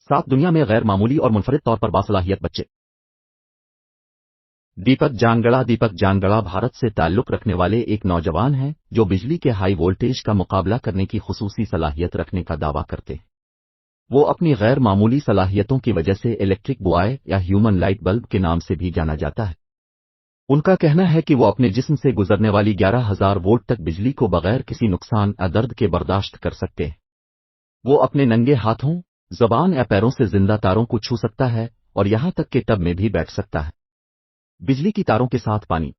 7 दुनिया में गैर मामूली और मुनफरिद तौर पर बासलाहियत बच्चे। दीपक जानगड़ा भारत से ताल्लुक़ रखने वाले एक नौजवान हैं जो बिजली के हाई वोल्टेज का मुकाबला करने की खुसूसी सलाहियत रखने का दावा करते हैं। वो अपनी गैर मामूली सलाहियतों की वजह से इलेक्ट्रिक बॉय या ह्यूमन लाइट बल्ब के नाम से भी जाना जाता है। उनका कहना है कि वो अपने जिस्म से गुजरने वाली 11,000 वोल्ट तक बिजली को बगैर किसी नुकसान या दर्द के बर्दाश्त कर सकते हैं। वो अपने नंगे हाथों, ज़बान या पैरों से जिंदा तारों को छू सकता है और यहां तक कि टब में भी बैठ सकता है। बिजली की तारों के साथ पानी।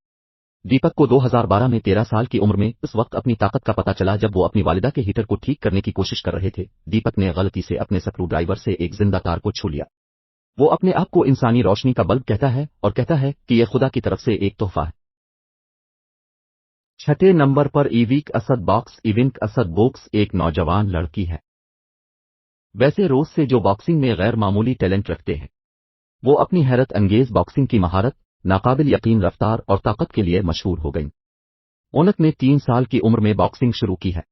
दीपक को 2012 में 13 साल की उम्र में उस वक्त अपनी ताकत का पता चला जब वो अपनी वालिदा के हीटर को ठीक करने की कोशिश कर रहे थे। दीपक ने गलती से अपने स्क्रू ड्राइवर से एक जिंदा तार को छू लिया। वो अपने आप को इंसानी रोशनी का बल्ब कहता है और कहता है कि यह खुदा की तरफ से एक तोहफा है। 6 नंबर पर इविक असद बोक्स एक नौजवान लड़की है। वैसे रोज से जो बॉक्सिंग में गैर मामूली टैलेंट रखते हैं। वो अपनी हैरत अंगेज बॉक्सिंग की महारत, नाकाबिल यकीन रफ्तार और ताकत के लिए मशहूर हो गईं। ओनक ने 3 साल की उम्र में बॉक्सिंग शुरू की है।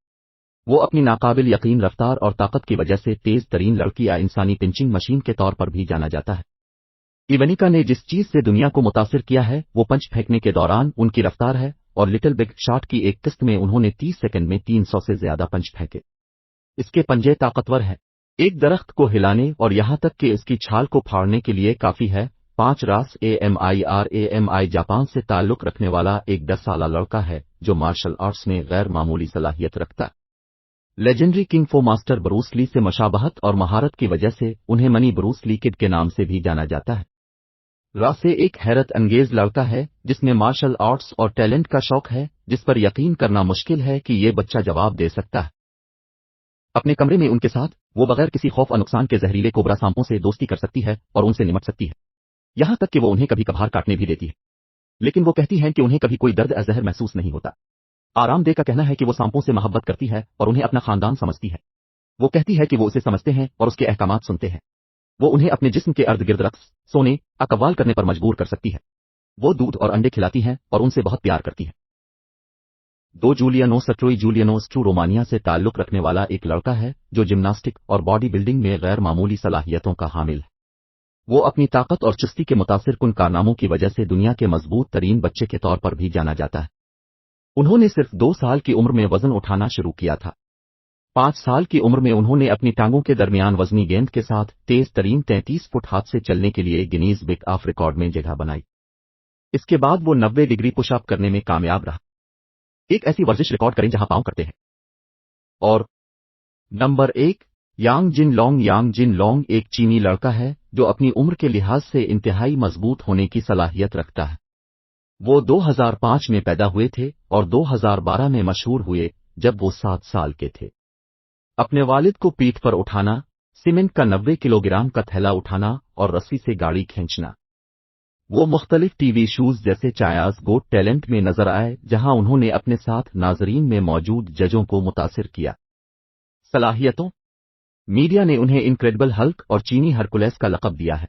वो अपनी नाकाबिल यकीन रफ्तार और ताकत की वजह से तेज तरीन लड़की या इंसानी पिंचिंग मशीन के तौर पर भी जाना जाता है। इवेनिका ने जिस चीज से दुनिया को मुतासिर किया है वो पंच फेंकने के दौरान उनकी रफ्तार है और लिटिल बिग शॉट की एक किस्त में उन्होंने 30 सेकंड में 300 से ज्यादा पंच फेंके। इसके पंजे ताकतवर हैं, एक दरख्त को हिलाने और यहां तक कि इसकी छाल को फाड़ने के लिए काफी है। 5 रास AMI जापान से ताल्लुक रखने वाला एक 10 साला लड़का है जो मार्शल आर्ट्स में गैर मामूली सलाहियत रखता है। लेजेंडरी किंग फो मास्टर ब्रूस ली से मशाबहत और महारत की वजह से उन्हें मनी ब्रूस ली किड के नाम से भी जाना जाता है। रासे एक हैरत अंगेज लड़का है जिसमें मार्शल आर्ट्स और टैलेंट का शौक है जिस पर यकीन करना मुश्किल है कि ये बच्चा जवाब दे सकता है। अपने कमरे में उनके साथ वो बगैर किसी खौफ और नुकसान के जहरीले कोबरा सांपों से दोस्ती कर सकती है और उनसे निमट सकती है। यहां तक कि वो उन्हें कभी कभार काटने भी देती है, लेकिन वो कहती हैं कि उन्हें कभी कोई दर्द या जहर महसूस नहीं होता। आरामदेह का कहना है कि वो सांपों से मोहब्बत करती है और उन्हें अपना खानदान समझती है। वो कहती है कि वो उसे समझते हैं और उसके अहकामात सुनते हैं। वो उन्हें अपने जिस्म के अर्द गिर्द रक्स, सोने या कव्वाल करने पर मजबूर कर सकती है। वो दूध और अंडे खिलाती हैं और उनसे बहुत प्यार करती है। जूलियानो स्ट्रू रोमानिया से ताल्लुक रखने वाला एक लड़का है जो जिम्नास्टिक और बॉडी बिल्डिंग में गैर मामूली सलाहियतों का हामिल है। वो अपनी ताकत और चुस्ती के मुतासिर कुन कारनामों की वजह से दुनिया के मजबूत तरीन बच्चे के तौर पर भी जाना जाता है। उन्होंने सिर्फ 2 साल की उम्र में वजन उठाना शुरू किया था। 5 साल की उम्र में उन्होंने अपनी टांगों के दरमियान वजनी गेंद के साथ तेज तरीन 33 फुट हाथ से चलने के लिए गिनीज बुक ऑफ रिकॉर्ड में जगह बनाई। इसके बाद वो 90 डिग्री पुशअप करने में कामयाब रहा। एक ऐसी वर्जिश रिकॉर्ड करें जहां पांव करते हैं। और नंबर 1 यांग जिन लोंग एक चीनी लड़का है जो अपनी उम्र के लिहाज से इंतहाई मजबूत होने की सलाहियत रखता है। वो 2005 में पैदा हुए थे और 2012 में मशहूर हुए जब वो 7 साल के थे। अपने वालिद को पीठ पर उठाना, सीमेंट का 90 किलोग्राम का थैला उठाना और रस्सी से गाड़ी खींचना। वो मुख्तलिफ टीवी शोज जैसे चायाज गोट टैलेंट में नजर आए जहां उन्होंने अपने साथ नाजरीन में मौजूद जजों को मुतासिर किया। सलाहियतों, मीडिया ने उन्हें इनक्रेडिबल हल्क और चीनी हरकुलेस का लक़ब दिया है।